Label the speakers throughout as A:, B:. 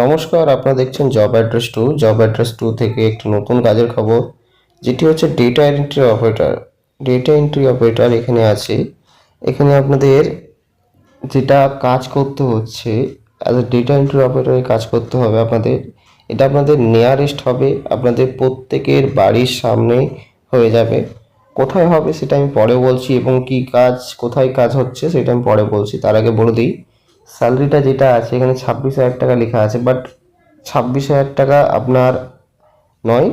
A: নমস্কার, আপনারা দেখছেন জব অ্যাড্রেস 2 থেকে একটি নতুন কাজের খবর, যেটি হচ্ছে ডেটা এন্ট্রি অপারেটর এখানে আছে। এখানে আপনাদের যেটা কাজ করতে হচ্ছে, অ্যাজ এ ডেটা এন্ট্রি অপারেটরে কাজ করতে হবে আপনাদের। এটা আপনাদের নিয়ারেস্ট হবে, আপনাদের প্রত্যেকের বাড়ির সামনে হয়ে যাবে। কোথায় হবে সেটা আমি পরে বলছি, এবং কি কাজ, কোথায় কাজ হচ্ছে সেটা আমি পরে বলছি। তার আগে বলে দিই, স্যালারিটা যেটা আছে এখানে 26,000 টাকা লেখা আছে, বাট 26,000 টাকা আপনার নয়,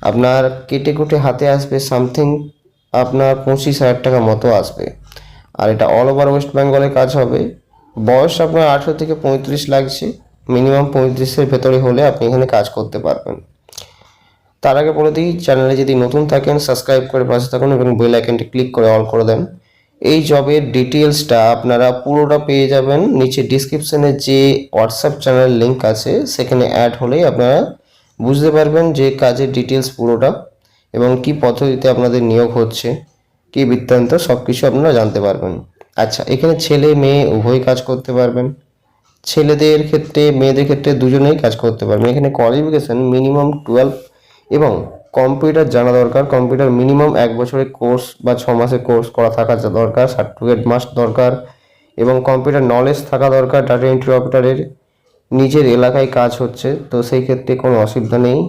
A: আপনার কেটে কুটে হাতে আসবে সামথিং আপনার 25,000 টাকা মতো আসবে। আর এটা অল ওভার ওয়েস্ট বেঙ্গলে কাজ হবে। বয়স আপনার 18 থেকে 35 লাগছে, মিনিমাম 35-এর ভেতরে হলে আপনি এখানে কাজ করতে পারবেন। তার আগে বলে দিই, চ্যানেলে যদি নতুন থাকেন সাবস্ক্রাইব করে পাশে থাকুন এবং বেল আইকনটি ক্লিক করে অল করে দেন। এই জবের ডিটেলসটা আপনারা পুরোটা পেয়ে যাবেন নিচে ডিসক্রিপশনে, যে হোয়াটসঅ্যাপ চ্যানেল লিঙ্ক আছে সেখানে অ্যাড হলেই আপনারা বুঝতে পারবেন যে কাজের ডিটেলস পুরোটা, এবং কি পদ্ধতিতে আপনাদের নিয়োগ হচ্ছে, কি বৃত্তান্ত, সব কিছু আপনারা জানতে পারবেন। আচ্ছা, এখানে ছেলে মেয়ে উভয় কাজ করতে পারবেন। ছেলেদের ক্ষেত্রে মেয়েদের ক্ষেত্রে দুজনেই কাজ করতে পারবেন। এখানে কোয়ালিফিকেশন মিনিমাম 12 এবং কম্পিউটার জানা দরকার। কম্পিউটার মিনিমাম 1 বছরের কোর্স বা 6 মাসের কোর্স করা থাকা দরকার, সার্টিফিকেট মাস্ট দরকার, এবং কম্পিউটার নলেজ থাকা দরকার। ডাটা এন্ট্রি অপারেটরের নিজের এলাকায় কাজ হচ্ছে, তো সেই ক্ষেত্রে কোনো অসুবিধা নেই।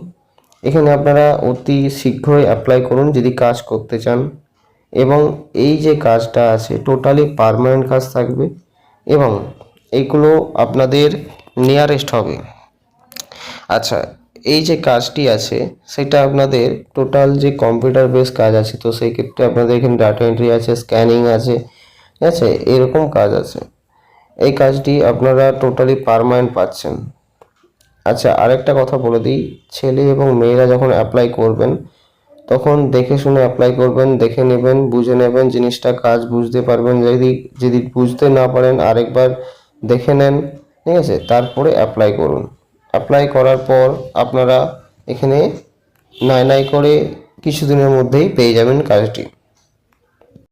A: এখানে আপনারা অতি শীঘ্রই অ্যাপ্লাই করুন যদি কাজ করতে চান। এবং এই যে কাজটা আছে টোটালি পার্মানেন্ট কাজ থাকবে, এবং এইগুলো আপনাদের নিয়ারেস্ট হবে। আচ্ছা, এই যে কাজটি আছে সেটা আপনাদের টোটাল যে কম্পিউটার বেস কাজ আছে, তো সেই ক্ষেত্রে আপনাদের এখানে ডাটা এন্ট্রি আছে, স্ক্যানিং আছে, ঠিক আছে, এরকম কাজ আছে। এই কাজটি আপনারা টোটালি পার্মানেন্ট পাচ্ছেন। আচ্ছা, আরেকটা কথা বলে দিই, ছেলে এবং মেয়েরা যখন অ্যাপ্লাই করবেন তখন দেখে শুনে অ্যাপ্লাই করবেন, দেখে নেবেন, বুঝে নেবেন জিনিসটা, কাজ বুঝতে পারবেন। যদি যদি বুঝতে না পারেন আরেকবার দেখে নেন, ঠিক আছে, তারপরে অ্যাপ্লাই করুন। অ্যাপ্লাই করার পর আপনারা এখানে নাই নাই করে কিছুদিনের মধ্যেই পেয়ে যাবেন কাজটি।